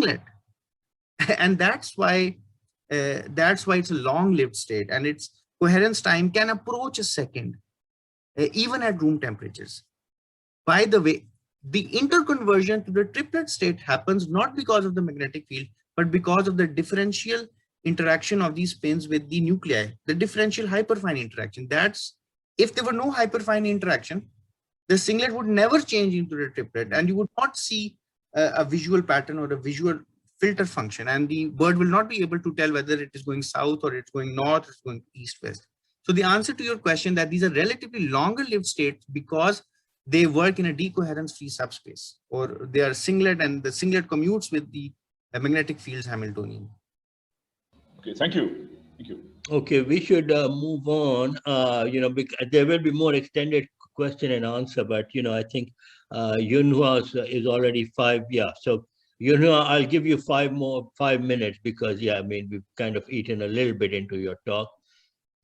singlet. And that's why it's a long-lived state, and its coherence time can approach a second, even at room temperatures. By the way, the interconversion to the triplet state happens not because of the magnetic field, but because of the differential interaction of these spins with the nuclei, the differential hyperfine interaction. That's, if there were no hyperfine interaction, the singlet would never change into the triplet, and you would not see a visual pattern or a visual filter function, and the bird will not be able to tell whether it is going south or it's going north, or it's going east west. So the answer to your question, that these are relatively longer lived states because they work in a decoherence free subspace, or they are singlet, and the singlet commutes with the magnetic fields Hamiltonian. Okay, thank you. Thank you. Okay, we should move on. Because there will be more extended question and answer, but I think Junhua is already 5. Yeah, so Junhua, I'll give you 5 minutes because we've kind of eaten a little bit into your talk.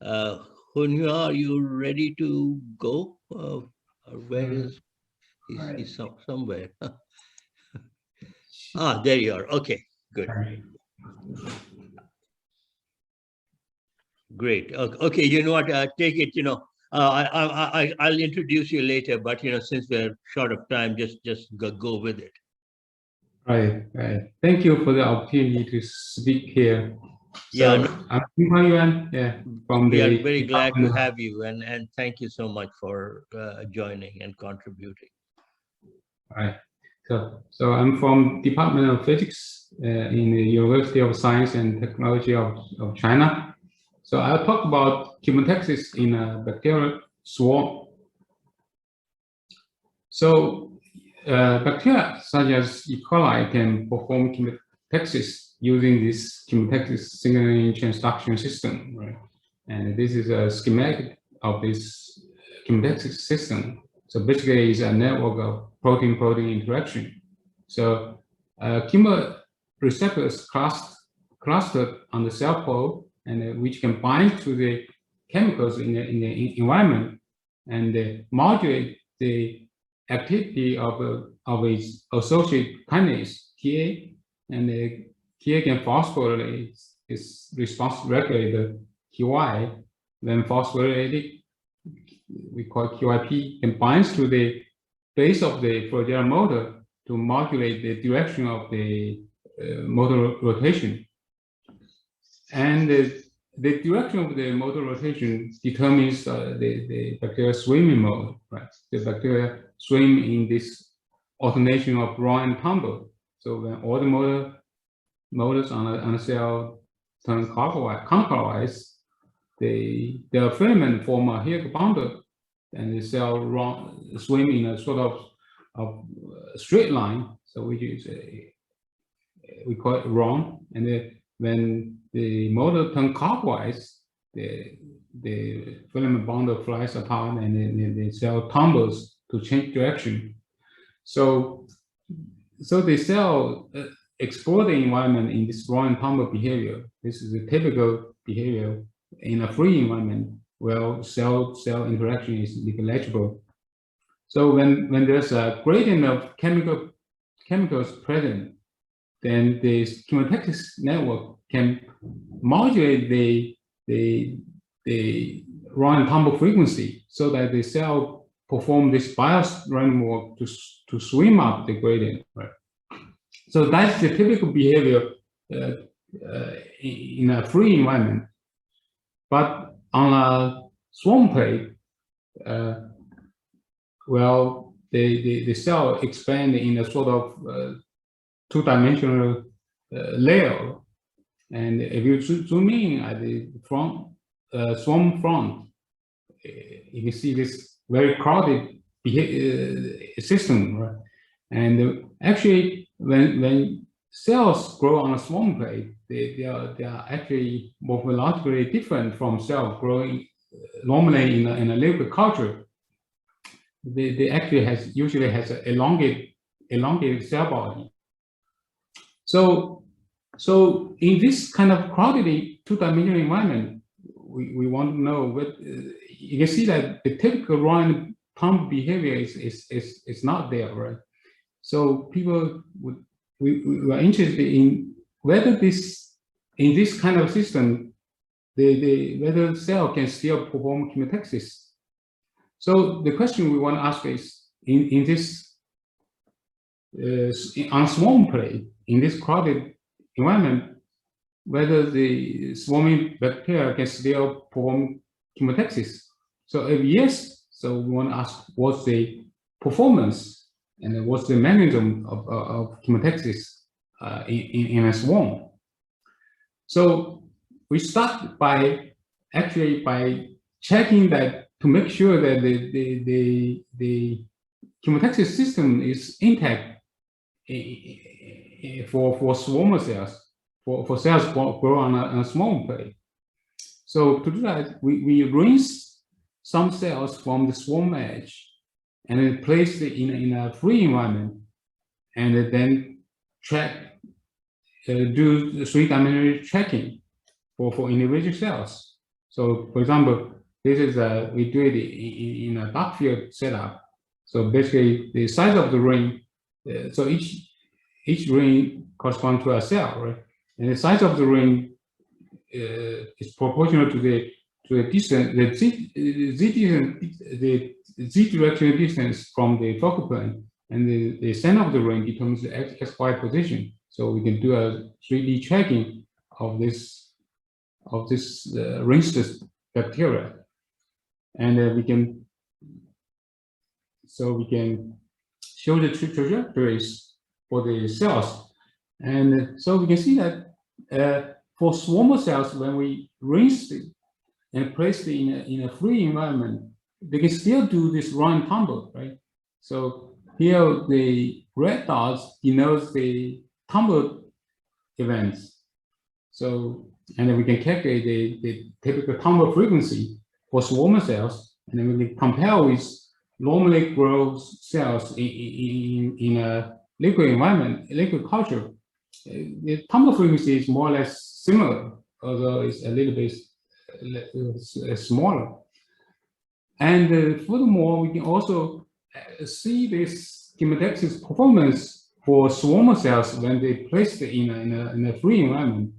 Junhua, are you ready to go? Where is he's somewhere? There you are. Okay, good. Great. Okay, you know what? Take it. I'll introduce you later, but since we're short of time, just go with it. Right. Thank you for the opportunity to speak here. So, I'm Junhua Yuan. We are very glad to have you, and thank you so much for joining and contributing. Right. So I'm from Department of Physics in the University of Science and Technology of China. So I'll talk about chemotaxis in a bacterial swarm. So bacteria such as E. coli can perform chemotaxis using this chemotaxis signaling transduction system, right? And this is a schematic of this chemotaxis system. So basically, it's a network of protein-protein interaction. So chemoreceptors clustered on the cell pole, and which can bind to the chemicals in the environment and modulate the activity of its associated kinase TA, and the TA can phosphorylate its response regulator QI. Then phosphorylated, we call QIP, and binds to the base of the flagella motor to modulate the direction of the motor rotation. And the direction of the motor rotation determines the bacteria swimming mode, right? The bacteria swim in this alternation of run and tumble. So when all the motors on a cell turn counterclockwise, the filament form a helical bundle, and the cell swim in a sort of straight line. So which is we call it run, and when the motor turns clockwise, the filament bundle flies apart, and the cell tumbles to change direction. So the cell explore the environment in this run and tumble behavior. This is a typical behavior in a free environment where cell interaction is negligible. So when there's a gradient of chemicals present, then the chemotaxis network can modulate the run and tumble frequency so that the cell perform this bias random walk to swim up the gradient, right? So that's the typical behavior in a free environment. But on a swarm plate, the cell expand in a sort of two-dimensional layer. And if you zoom in at the swarm front, you can see this very crowded system, right? And actually, when cells grow on a swarm plate, they are actually morphologically different from cells growing normally in a liquid culture. They actually usually has an elongated cell body. So in this kind of crowded two-dimensional environment, we want to know what you can see that the typical run pump behavior is not there, right? So people would we are interested in whether in this kind of system, whether the cell can still perform chemotaxis. So the question we want to ask is, in this on swarm plate, in this crowded environment, whether the swarming bacteria can still perform chemotaxis. So if yes, so we want to ask what's the performance and what's the mechanism of chemotaxis in a swarm. So we start by checking that to make sure that the chemotaxis system is intact for swarm cells, for cells grow on a swarm plate. So to do that, we rinse some cells from the swarm edge and then place it in a free environment, and then track, do the three-dimensional tracking for individual cells. So for example, this is we do it in a dark field setup. So basically the size of the ring, so each ring corresponds to a cell, right? And the size of the ring is proportional to the distance, the z directional distance from the focal point, and the center of the ring determines the x-y position. So we can do a 3D tracking of this rinsed bacteria, and we can show the trajectories for the cells, and so we can see that for swarm cells, when we rinse it and place it in a free environment, they can still do this run and tumble, right? So here the red dots denotes the tumble events. So, and then we can calculate the typical tumble frequency for swarm cells, and then we can compare with normally grown cells in a liquid environment, liquid culture. The tumble frequency is more or less similar, although it's a little bit smaller. And furthermore, we can also see this chemotaxis performance for swarm cells when they placed in a free environment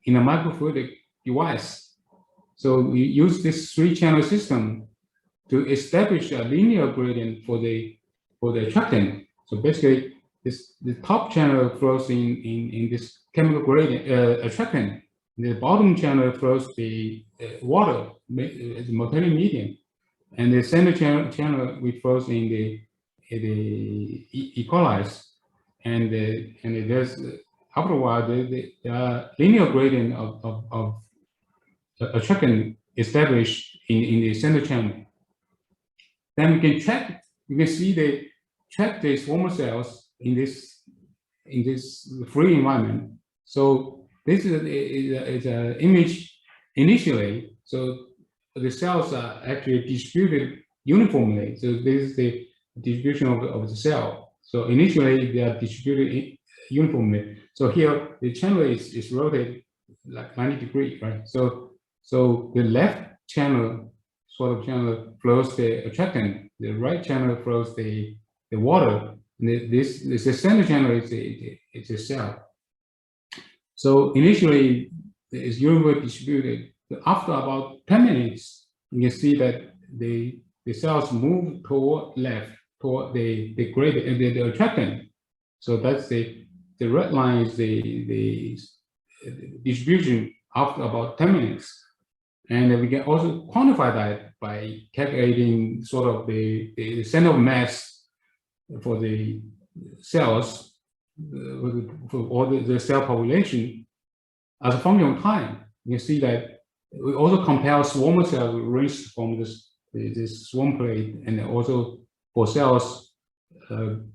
in a microfluidic device. So we use this three-channel system to establish a linear gradient for the attractant. So basically, the top channel flows in this chemical gradient attractant. The bottom channel flows the water, the motility medium, and the center channel which flows in the E. coli. And there's after a while the linear gradient of attractant established in the center channel. Then we can track. You can see track the swarm cells in this free environment. So this is an image initially. So the cells are actually distributed uniformly. So this is the distribution of the cell. So initially they are distributed uniformly. So here the channel is rotated like 90 degrees, right? So the left channel flows the attractant. The right channel flows the water. And this the center channel is a cell. So initially it's uniformly distributed. After about 10 minutes, you can see that the cells move toward left, toward the gradient, the attractant. So that's the red line is the distribution after about 10 minutes. And we can also quantify that by calculating sort of the center of mass for the cells, for all the cell population as a function of time. You can see that we also compare swarm cells rinsed from this swarm plate, and also for cells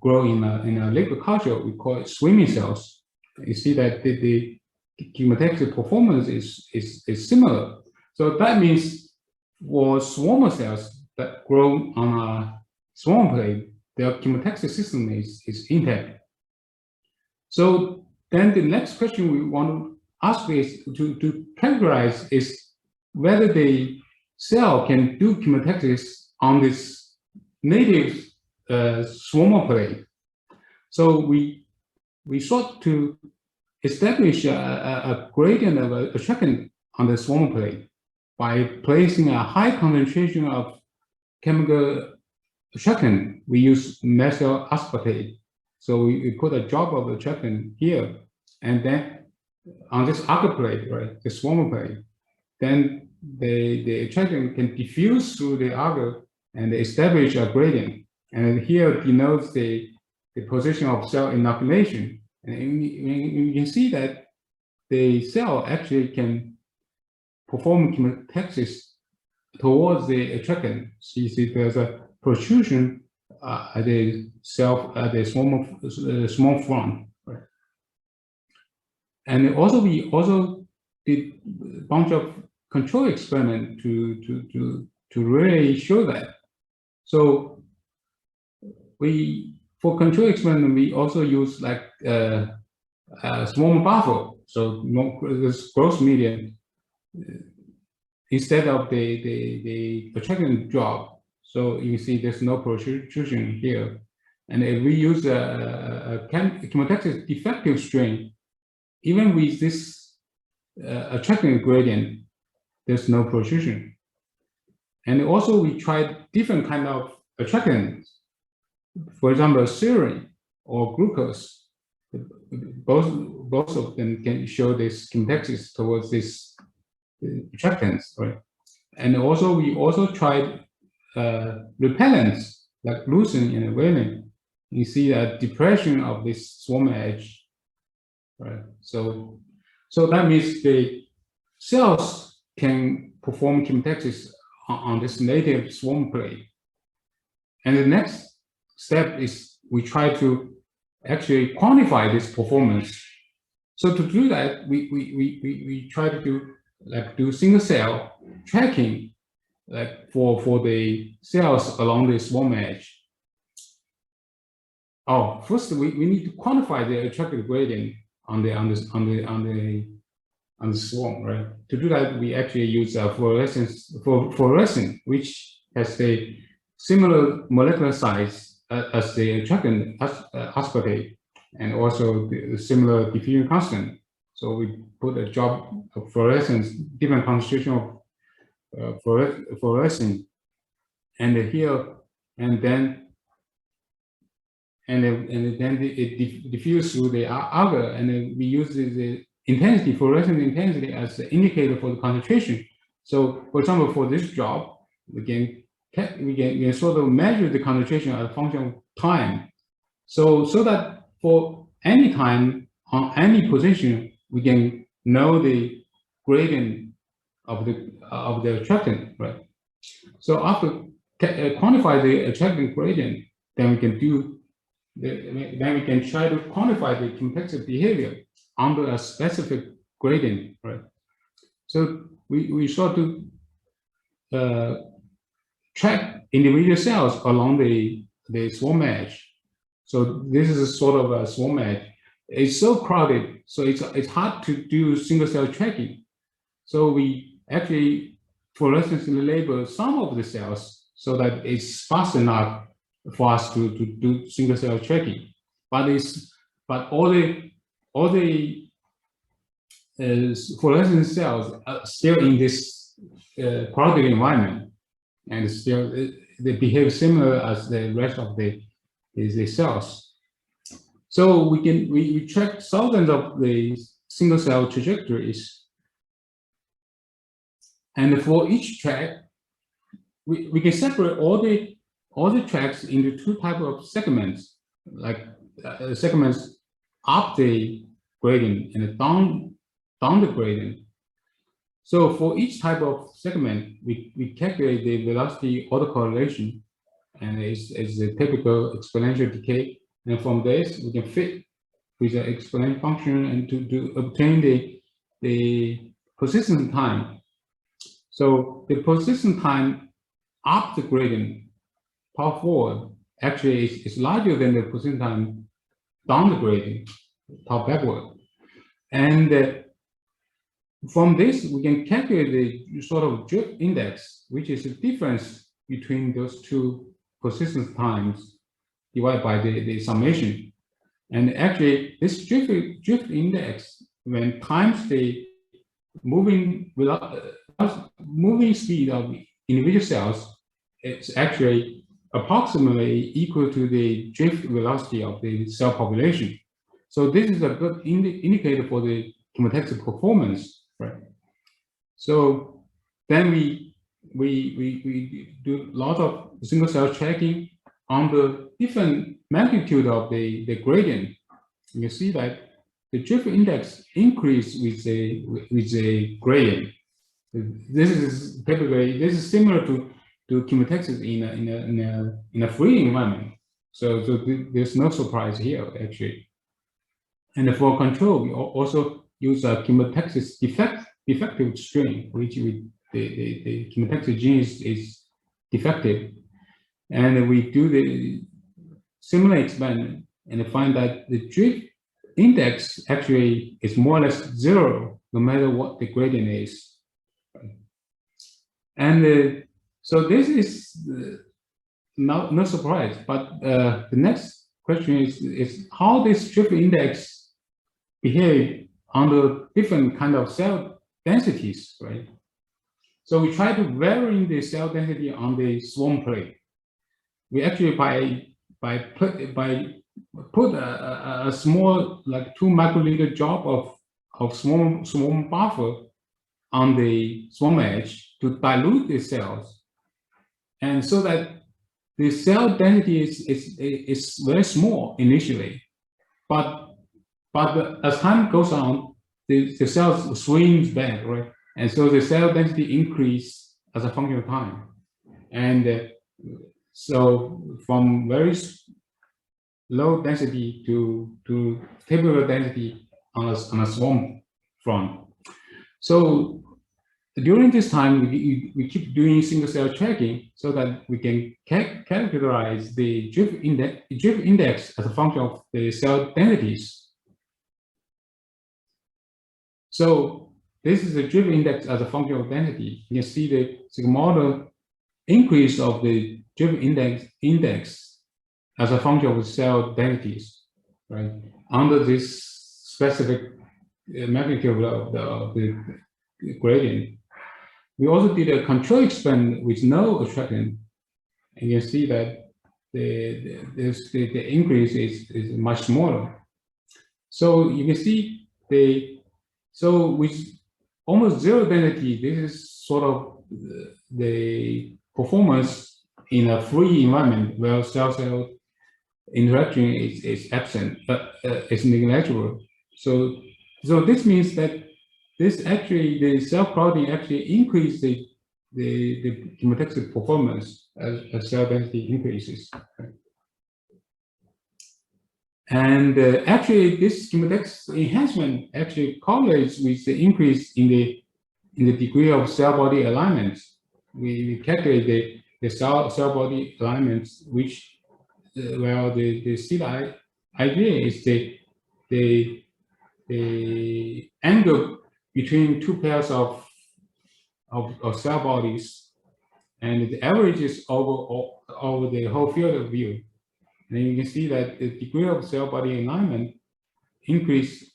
grow in a liquid culture, we call it swimming cells. You see that the chemotaxis performance is similar. So that means for swarm cells that grow on a swarm plate, their chemotaxis system is intact. So then the next question we want to ask is to characterize is whether the cell can do chemotaxis on this native swarm plate. So we we sought to establish a gradient of attractant on the swarm plate by placing a high concentration of chemical attractant. We use methyl aspartate. So we put a drop of attractant here, and then on this agar plate, right, the swarm plate, then the attractant can diffuse through the agar and establish a gradient. And here denotes the position of cell inoculation. And you can see that the cell actually can perform chemotaxis towards the attractant. So you see there's a protrusion at the cell, at the swarm front. Right? And also we also did a bunch of control experiment to really show that. So for control experiment, we also use like swarm buffer. So this growth medium instead of the attractant drop. So you see there's no protrusion here. And if we use a chemotaxis defective strain, even with this attractant gradient, there's no protrusion. And also we tried different kind of attractants. For example, serine or glucose. Both of them can show this chemotaxis towards this attractants, right? And also we also tried repellents like leucine and valine. You see a depression of this swarm edge, right? So that means the cells can perform chemotaxis on this native swarm plate. And the next step is we try to actually quantify this performance. So to do that, we try to do single cell tracking, like for the cells along the swarm edge. Oh, first we need to quantify the attractive gradient on the swarm, right? To do that, we actually use a fluorescent, which has a similar molecular size as the attractant aspartate, and also the similar diffusion constant. So we put a drop of fluorescence, different concentration of fluorescent, and here, and then it diffuses through the agar, and then we use the intensity, fluorescent intensity, as the indicator for the concentration. So, for example, for this drop, we can sort of measure the concentration as a function of time. So that for any time on any position, we can know the gradient of the attractant, right? So after quantify the attractant gradient, then we can try to quantify the chemotaxis behavior under a specific gradient, right? So we sort to track individual cells along the swarm edge. So this is a sort of a swarm edge. It's so crowded, so it's hard to do single cell tracking. So we actually fluorescently label some of the cells so that it's fast enough for us to do single cell tracking. But all the fluorescent cells are still in this crowded environment, and still they behave similar as the rest of the cells. So we track thousands of the single cell trajectories, and for each track, we can separate all the tracks into two types of segments, like segments up the gradient and down the gradient. So for each type of segment, we calculate the velocity autocorrelation, and it's a typical exponential decay. And from this, we can fit with the exponential function and to obtain the persistence time. So the persistence time up the gradient, power forward, actually is larger than the persistence time down the gradient, power backward. And from this, we can calculate the sort of drift index, which is the difference between those two persistence times divided by the summation. And actually, this drift index, when times the moving speed of individual cells, it's actually approximately equal to the drift velocity of the cell population. So this is a good indicator for the chemotaxis performance, right? So then we do a lot of single cell tracking on the different magnitude of the gradient. You see that the drift index increase with the gradient. This is similar to chemotaxis in a free environment. So there's no surprise here actually. And for control, we also use a chemotaxis defective strain, which the chemotaxis gene is defective, and we do the similar experiment and find that the drift index actually is more or less zero, no matter what the gradient is. And so this is no surprise, but the next question is how this drift index behave under different kind of cell densities, right? So we try to vary the cell density on the swarm plate. We actually put a small, like 2 microliter drop of swarm buffer on the swarm edge to dilute the cells, and so that the cell density is very small initially, but as time goes on, the cells swings back, right? And so the cell density increase as a function of time. And so from very low density to typical density on a swarm front. So during this time, we keep doing single cell tracking so that we can characterize the drift index as a function of the cell densities. So this is the drift index as a function of density. You can see the sigmoidal increase of the drift index as a function of cell densities, right? Under this specific magnitude of the gradient. We also did a control experiment with no attractant, and you can see that the increase is much smaller. So you can see so with almost zero density, this is sort of the performance in a free environment where cell-cell interaction is absent, but is negligible. So this means that the cell crowding actually increases the chemotaxis performance as cell density increases. And actually, this chemotaxis enhancement actually correlates with the increase in the degree of cell body alignment. We calculate the cell body alignments, which the seed idea is the angle between two pairs of cell bodies, and the average is over the whole field of view. And you can see that the degree of cell body alignment increase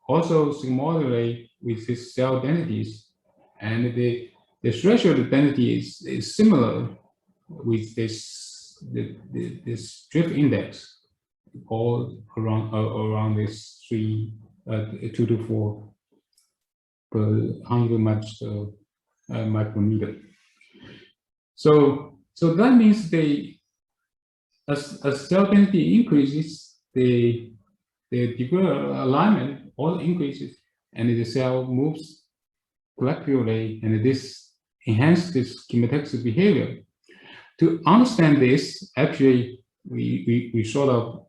also sigmoidally with these cell densities, and the threshold density is similar with this drift index, all around this 2 to 4 per 100 micrometer. So that means as cell density increases, the degree of alignment also increases, and the cell moves collectively, and this enhances this chemotaxis behavior. To understand this, actually, we sort of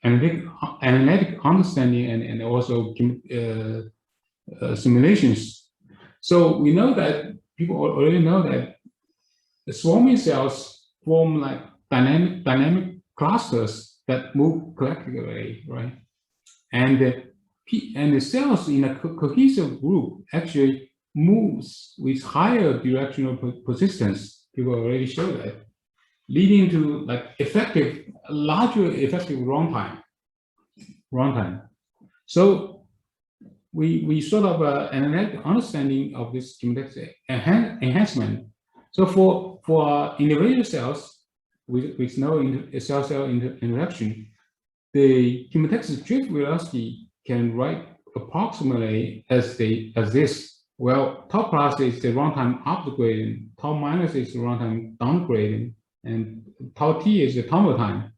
analytic understanding and also simulations. So we know that people already know that the swarming cells form like dynamic clusters that move collectively, right? And the cells in a cohesive group actually moves with higher directional persistence. People already showed that. leading to like larger effective runtime. So we sort of analytic understanding of this chemotaxis enhancement. So for individual cells with no cell-cell interaction, the chemotaxis drift velocity can write approximately as this. Well, tau plus is the runtime up gradient, tau minus is the runtime down gradient, and tau t is the turbo time.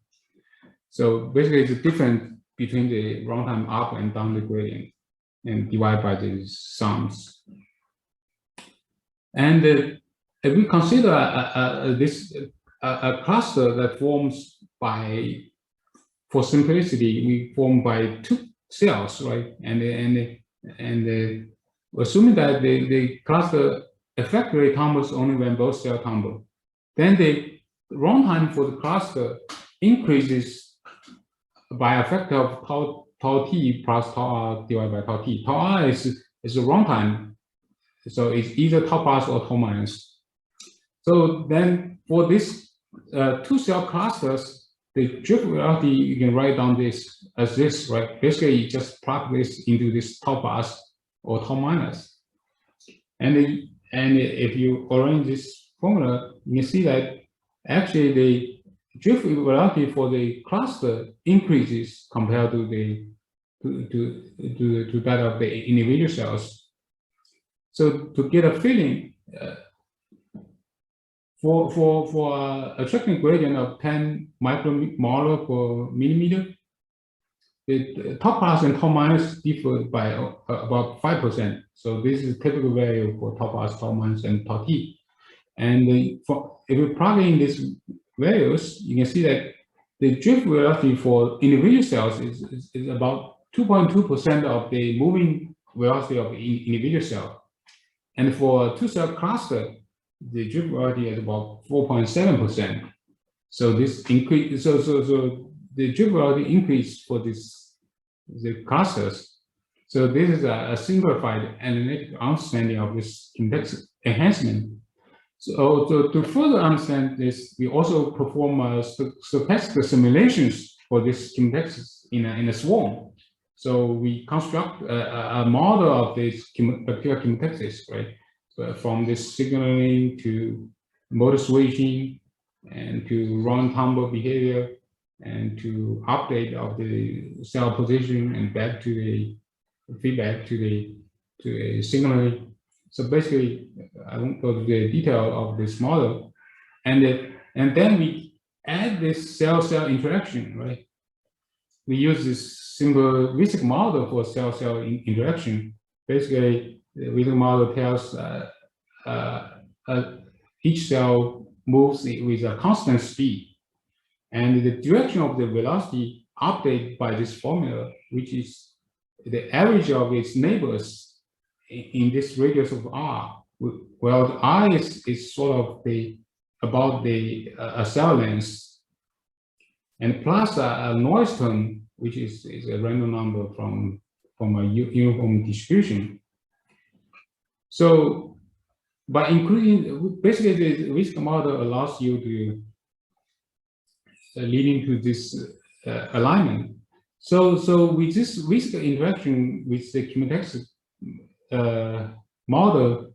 So basically, it's a difference between the runtime up and down the gradient, and divided by the sums. And if we consider a cluster that forms by, for simplicity, we form by two cells, right? And assuming that the cluster effectively tumbles only when both cells tumble, then the runtime for the cluster increases by a factor of tau t plus tau r divided by tau t. Tau r is a runtime, so it's either tau plus or tau minus. So then for this two cell clusters, the drift velocity, you can write down this as this, right? Basically, you just plug this into this tau plus or tau minus. And if you arrange this formula, you can see that actually the drift velocity for the cluster increases compared to that of the individual cells. So to get a feeling, for a tracking gradient of 10 micromolar per millimeter, the tau plus and tau minus differ by about 5%. So this is typical value for tau plus, tau minus, and tau t. And if you plug in these values, you can see that the drift velocity for individual cells is about 2.2% of the moving velocity of the individual cell. And for a two-cell cluster, the drift velocity is about 4.7%. So this increase, so the drift velocity increase for the clusters. So this is a simplified analytic understanding of this index enhancement. So to further understand this, we also perform stochastic simulations for this chemotaxis in a swarm. So we construct a model of this bacterial chemotaxis, right? So from this signaling to motor switching and to run tumble behavior and to update of the cell position and back to the feedback to the signaling. So basically, I won't go to the detail of this model, and then we add this cell-cell interaction, right? We use this simple Wiesek model for cell-cell interaction. Basically, the Wiesek model tells each cell moves with a constant speed, and the direction of the velocity updated by this formula, which is the average of its neighbors in this radius of r. Well, r is sort of about the cell length, and plus a noise term, which is a random number from a uniform distribution. So by including, basically the Wiesek model allows you to leading to this alignment. So with this Wiesek interaction with the chemotaxis model,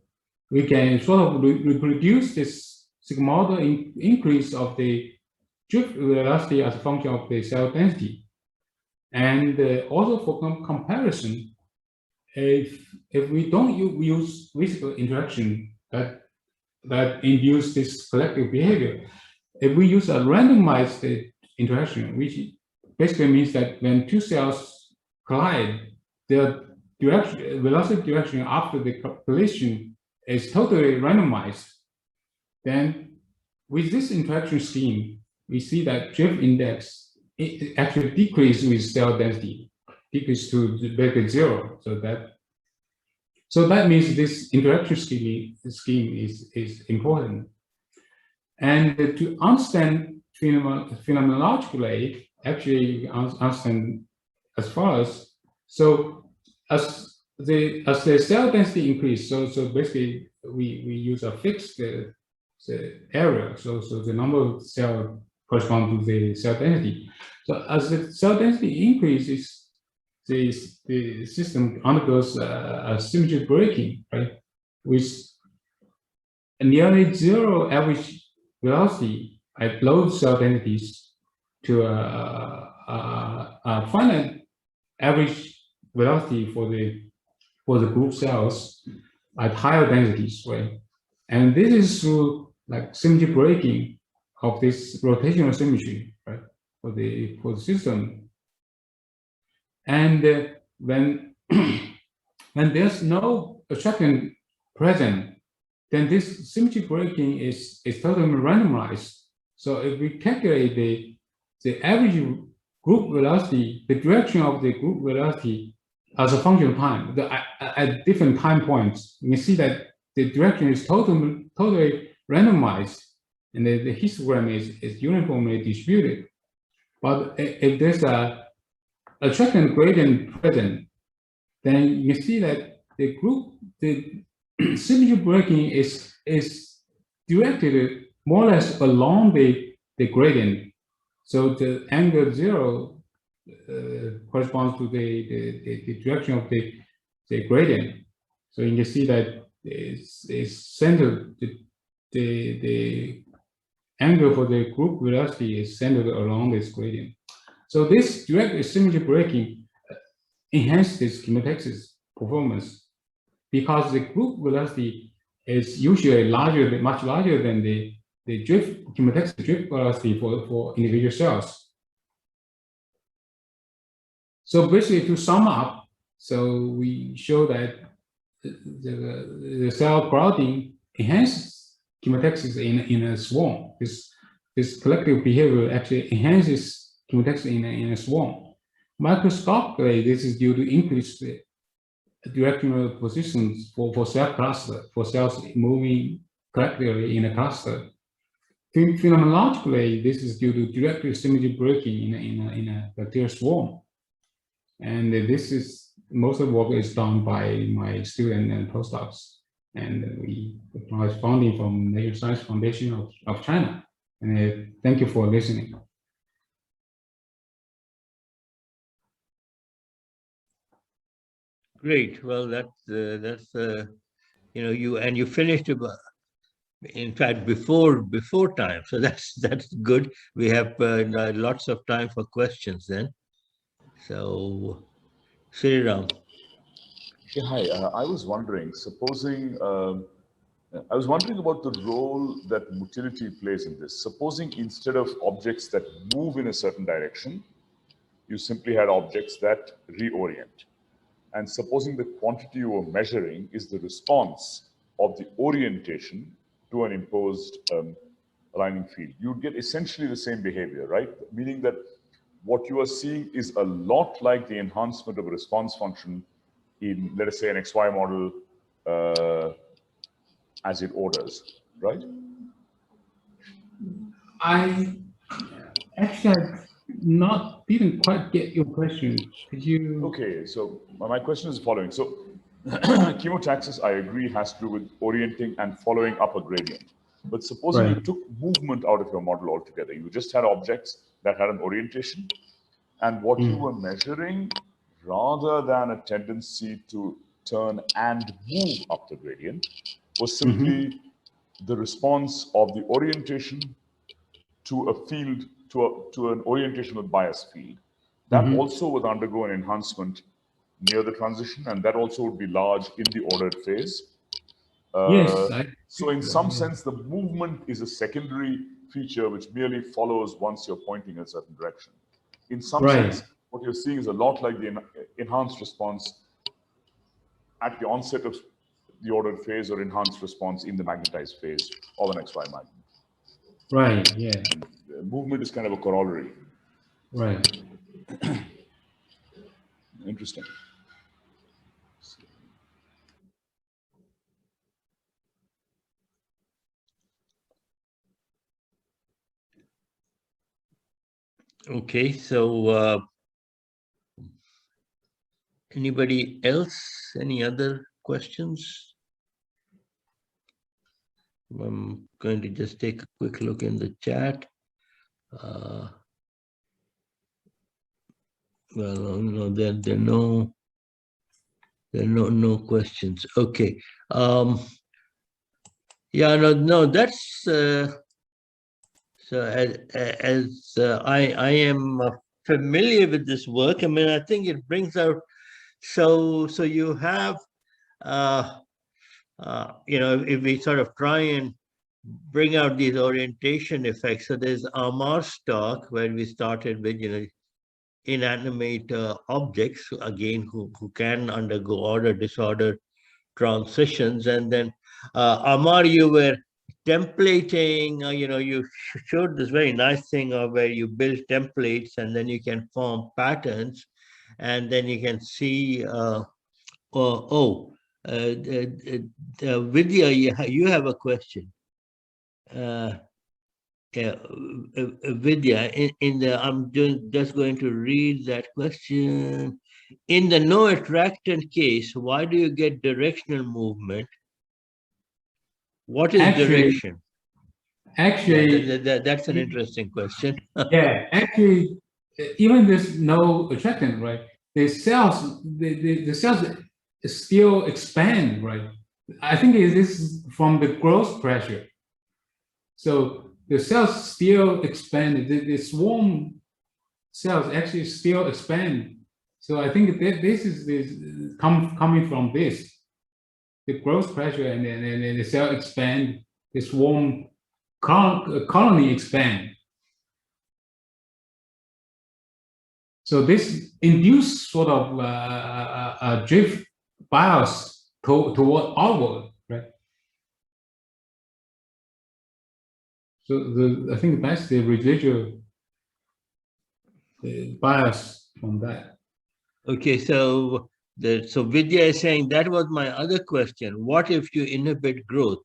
we can sort of reproduce this sigma model increase of the drift velocity as a function of the cell density. And also for comparison, if we don't use Wiesek interaction that induce this collective behavior, if we use a randomized interaction, which basically means that when two cells collide, their velocity direction after the collision is totally randomized, then with this interaction scheme, we see that drift index actually decreases with cell density, decrease to basically 0. So that means this interaction scheme is important. And to understand phenomenologically, actually you understand as follows. So as the cell density increase, so basically we use a fixed the area. So the number of cells correspond to the cell density. So as the cell density increases, the system undergoes a symmetry breaking, right? With nearly zero average velocity at low cell densities to a finite average velocity for the group cells at higher densities, right? And this is through like symmetry breaking of this rotational symmetry, right, for the system. And when when there's no attraction present, then this symmetry breaking is totally randomized. So if we calculate the average group velocity, the direction of the group velocity as a function of time, at different time points, we see that the direction is totally randomized, and the histogram is uniformly distributed. But if there's a attraction gradient present, then you see that the symmetry breaking is directed more or less along the gradient. So the angle 0 corresponds to the direction of the gradient. So you can see that it's centered, the angle for the group velocity is centered along this gradient. So this direct symmetry breaking enhances chemotaxis performance because the group velocity is usually much larger than the chemotaxis drift velocity for individual cells. So basically, to sum up, so we show that the cell crowding enhances chemotaxis in a swarm. This collective behavior actually enhances chemotaxis in a swarm. Microscopically, this is due to increased directional positions for cell cluster, for cells moving collectively in a cluster. Phenomenologically, this is due to direct symmetry breaking in a bacterial swarm. And this is most of the work is done by my students and postdocs. And we are funding from Nature Science Foundation of China. And thank you for listening. Great. Well, that's you finished about, in fact, before time. So that's good. We have lots of time for questions then. So, Sriram. Yeah, hi. I was wondering, I was wondering about the role that motility plays in this. Supposing instead of objects that move in a certain direction, you simply had objects that reorient. And supposing the quantity you were measuring is the response of the orientation to an imposed aligning field, you'd get essentially the same behavior, right? Meaning that what you are seeing is a lot like the enhancement of a response function in, let us say, an XY model as it orders, right? I didn't quite get your question. Could you? Okay, so my question is the following. So chemotaxis, I agree, has to do with orienting and following up a gradient. But supposing you took movement out of your model altogether, you just had objects that had an orientation, and what you were measuring, rather than a tendency to turn and move up the gradient, was simply the response of the orientation to a field, to an orientational bias field. That also would undergo an enhancement near the transition, and that also would be large in the ordered phase. Yes. So in some sense, the movement is a secondary feature which merely follows once you're pointing in a certain direction. In some sense, what you're seeing is a lot like the enhanced response at the onset of the ordered phase, or enhanced response in the magnetized phase of an XY magnet. Right, yeah. And movement is kind of a corollary. Right. Interesting. Okay, so anybody else? Any other questions? I'm going to just take a quick look in the chat. Well, no, there are no questions. Okay. Yeah, no, that's so I am familiar with this work. I mean, I think it brings out so you have if we sort of try and bring out these orientation effects. So there's Amar's talk where we started with inanimate objects again who can undergo order disorder transitions, and then Amar, you were templating. You showed this very nice thing of where you build templates and then you can form patterns, and then you can see. Vidya, you have a question. Vidya, I'm just going to read that question. In the no attractant case, why do you get directional movement? What is direction? Actually, that's an interesting question. yeah, actually, even there's no attractant, right? The cells, the cells still expand, right? I think this is from the growth pressure. So the cells still expand. The swarm cells actually still expand. So I think that this is coming from this, the growth pressure, and then the cell expand, the swarm colony expand. So this induced sort of a drift bias toward outward, right? So I think that's the residual bias from that. Okay, so Vidya is saying that was my other question. What if you inhibit growth?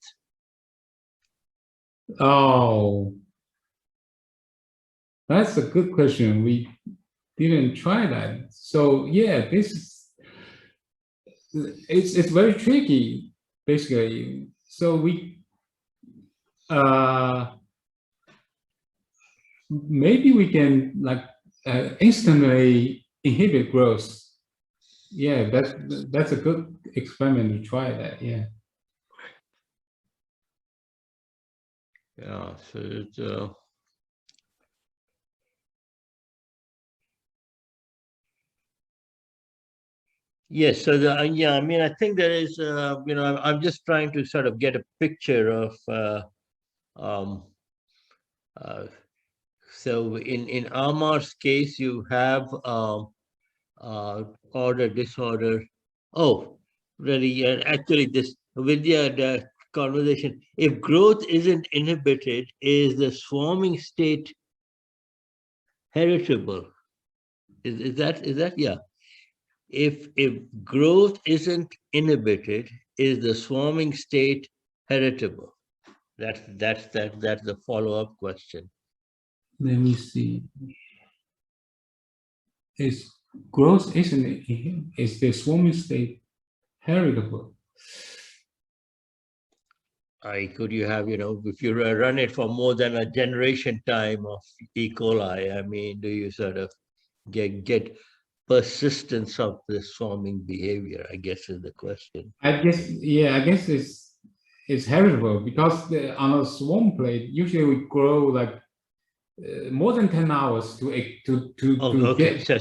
Oh, that's a good question. We didn't try that. So yeah, it's very tricky, basically. So we maybe we can instantly inhibit growth. Yeah, that's a good experiment to try that. Yeah. Yeah, so it's yes, so I mean, I think there is, I'm just trying to sort of get a picture of, so in Amar's case, you have order, disorder. Oh, really, actually, this Vidya, the conversation, if growth isn't inhibited, is the swarming state heritable? Is that, yeah. If growth isn't inhibited, is the swarming state heritable? That's the follow-up question. Let me see. Is growth is the swarming state heritable? Could you have, if you run it for more than a generation time of E. coli, I mean, do you sort of get persistence of the swarming behavior, I guess is the question. I guess it's heritable because on a swarm plate, usually we grow like more than 10 hours to okay. get. So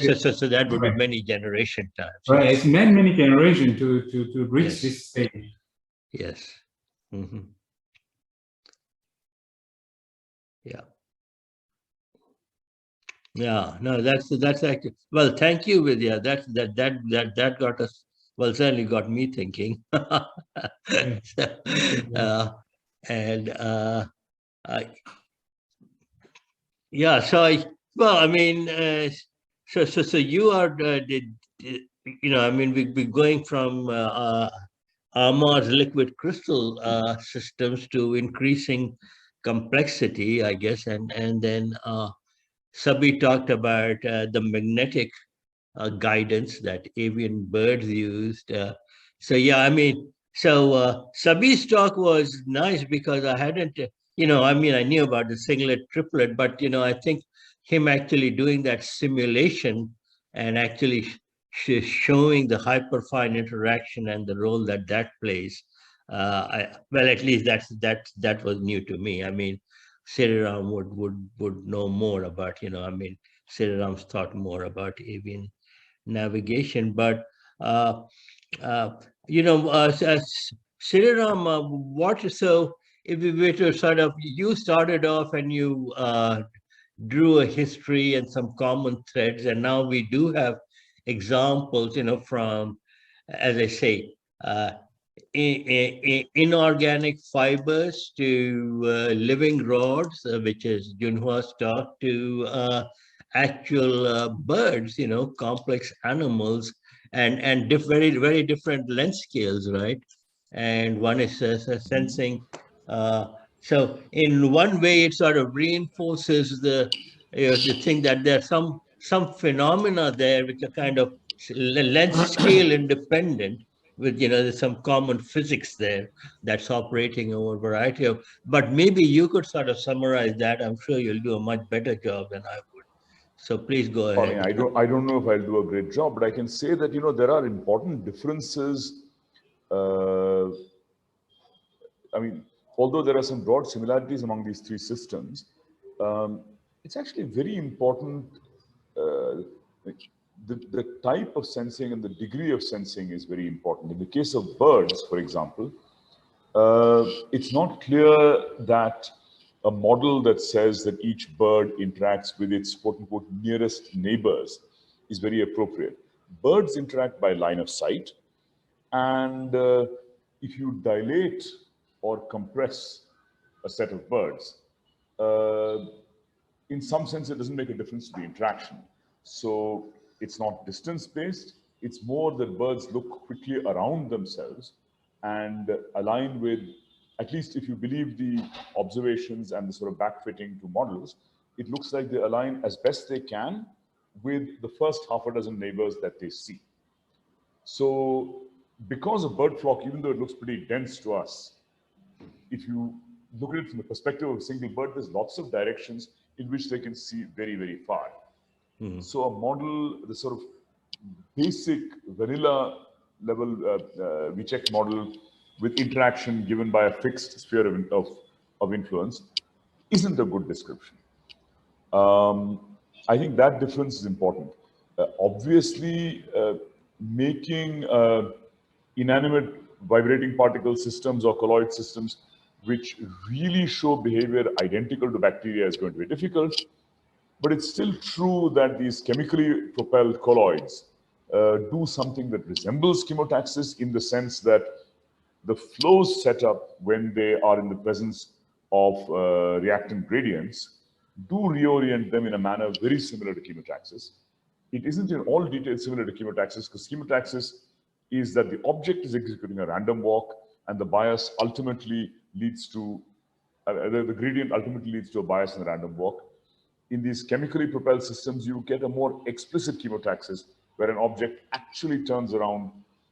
that would be many generation times. Right, yes. It's many generations to reach this stage. Yes. Mm-hmm. Yeah. Yeah. No, that's actually, well. Thank you, Vidya. That got us. Well, certainly got me thinking. Yeah. So I mean, so you are I mean, we're going from Amar's liquid crystal systems to increasing complexity, I guess, and then Sabi talked about the magnetic guidance that avian birds used. So yeah, I mean, Sabi's talk was nice because I hadn't, I mean, I knew about the singlet triplet, but, I think him actually doing that simulation and actually showing the hyperfine interaction and the role that that plays. Well, at least that was new to me. I mean, Sriram would know more about, I mean, Sriram's thought more about avian navigation, but uh, Sriram, so if we were to sort of, you started off and you drew a history and some common threads, and now we do have examples, from, as I say, inorganic fibers to living rods, which is Junhua's talk, to actual birds, complex animals, and very, very different length scales, right? And one is sensing. So in one way, it sort of reinforces the thing that there's some phenomena there which are kind of length scale independent, with there's some common physics there that's operating over a variety of. But maybe you could sort of summarize that. I'm sure you'll do a much better job than I would. So please go I mean, ahead. I don't know if I'll do a great job, but I can say that, there are important differences. Uh, I mean, although there are some broad similarities among these three systems, it's actually very important. Like, the type of sensing and the degree of sensing is very important. In the case of birds, for example, it's not clear that a model that says that each bird interacts with its quote unquote nearest neighbors is very appropriate. Birds interact by line of sight, and if you dilate or compress a set of birds, uh, in some sense, it doesn't make a difference to the interaction. So it's not distance based. It's more that birds look quickly around themselves and align with, at least if you believe the observations and the sort of backfitting to models, it looks like they align as best they can with the first half a dozen neighbors that they see. So because a bird flock, even though it looks pretty dense to us, if you look at it from the perspective of a single bird, there's lots of directions in which they can see very, very far. So a model, the sort of basic vanilla level VCheck model with interaction given by a fixed sphere of influence isn't a good description. I think that difference is important. Obviously, making inanimate vibrating particle systems or colloid systems which really show behavior identical to bacteria is going to be difficult. But it's still true that these chemically propelled colloids do something that resembles chemotaxis in the sense that the flows set up when they are in the presence of reactant gradients do reorient them in a manner very similar to chemotaxis. It isn't in all detail similar to chemotaxis, because chemotaxis is that the object is executing a random walk and the bias ultimately leads to, the gradient ultimately leads to a bias in the random walk. In these chemically propelled systems, you get a more explicit chemotaxis where an object actually turns around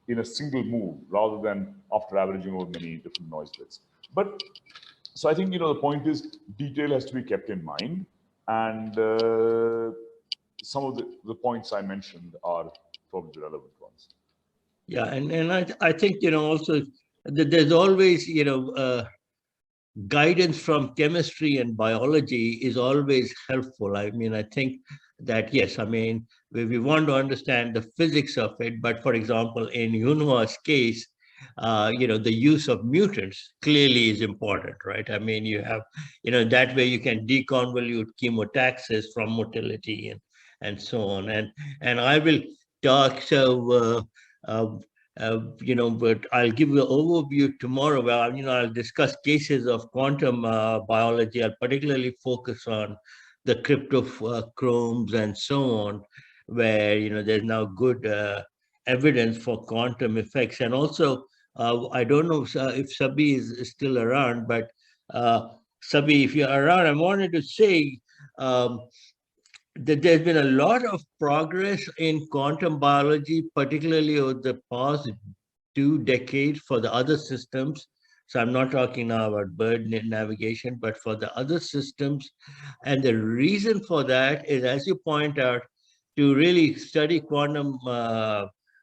in a single move rather than after averaging over many different noise bits. But so I think, the point is detail has to be kept in mind, and some of the points I mentioned are probably the relevant ones. Yeah, and I think, also that there's always, guidance from chemistry and biology is always helpful. I mean, I think that, yes, I mean, we want to understand the physics of it, but for example, in Junhua's case, the use of mutants clearly is important, right? I mean, you have, that way you can deconvolute chemotaxis from motility and so on. And I will talk, but I'll give you an overview tomorrow. Well, I'll discuss cases of quantum biology. I'll particularly focus on the cryptochromes and so on, where, there's now good evidence for quantum effects. And also, I don't know if Sabi is still around, but Sabi, if you're around, I wanted to say that there's been a lot of progress in quantum biology, particularly over the past 2 decades for the other systems. So I'm not talking now about bird navigation, but for the other systems. And the reason for that is, as you point out, to really study quantum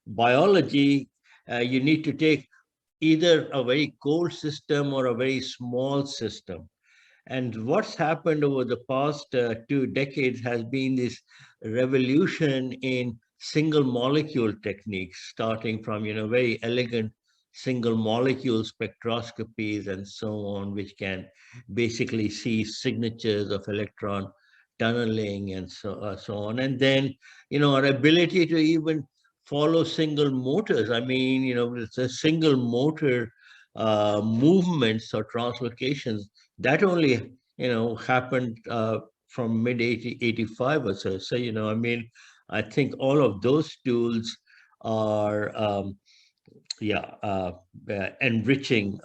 biology, you need to take either a very cold system or a very small system. And what's happened over the past 2 decades has been this revolution in single molecule techniques, starting from, very elegant single molecule spectroscopies and so on, which can basically see signatures of electron tunneling and so on. And then, our ability to even follow single motors. I mean, it's a single motor movements or translocations that only, happened from mid-85 or so. So, I mean, I think all of those tools are, enriching,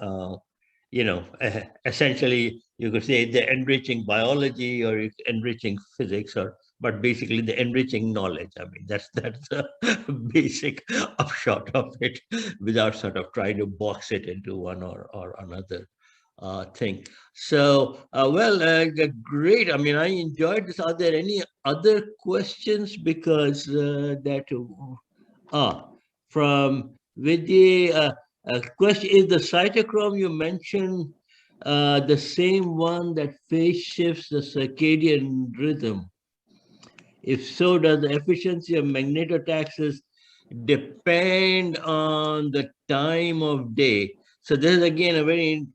essentially, you could say they're enriching biology or enriching physics, but basically the enriching knowledge. I mean, that's a basic upshot of it, without sort of trying to box it into one or another thing. So, great. I mean, I enjoyed this. Are there any other questions? Because from Vidya, question is the cytochrome you mentioned the same one that phase shifts the circadian rhythm? If so, does the efficiency of magnetotaxis depend on the time of day? So this is again a very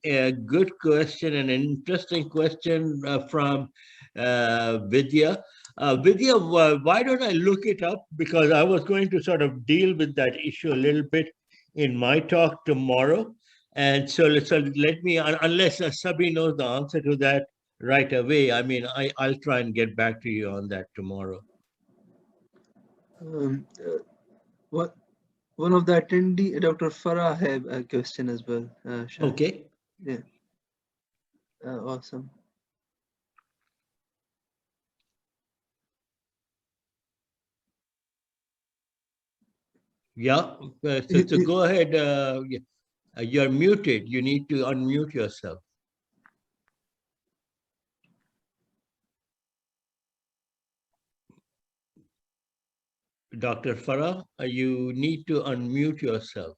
good question, and an interesting question from Vidya. Vidya, why don't I look it up? Because I was going to sort of deal with that issue a little bit in my talk tomorrow. And so let me, unless Sabi knows the answer to that right away, I mean, I'll try and get back to you on that tomorrow. What one of the attendee, Dr. Farah, have a question as well. Okay. Yeah. Awesome. Yeah. So go ahead. You're muted. You need to unmute yourself. Dr. Farah, you need to unmute yourself.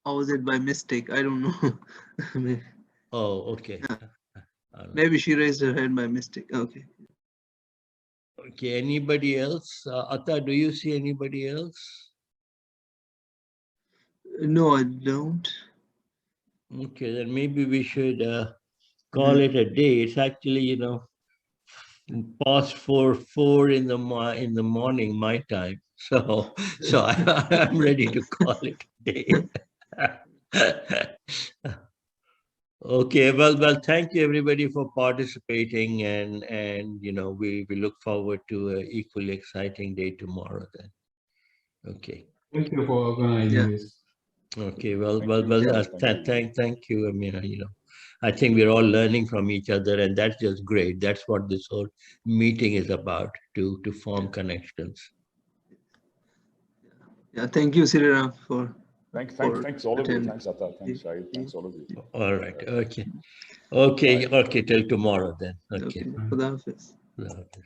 Or was it by mistake? I don't know. Oh, okay. Maybe she raised her hand by mistake. Okay. Okay, anybody else? Atta, do you see anybody else? No, I don't. Okay, then maybe we should call it a day. It's actually, past 4 in the morning, my time. So I'm ready to call it a day. Okay, well, thank you everybody for participating, and we look forward to an equally exciting day tomorrow then. Okay. Thank you for organizing this. Okay, thank you. I mean, I think we're all learning from each other, and that's just great. That's what this whole meeting is about, to form connections. Yeah, thank you, Sriram, for. Thanks all of you. Thanks, Atta. Thanks, Shahid. Thanks all of you. All right. Okay. Till tomorrow then. Okay. Khuda Hafiz. Khuda Hafiz.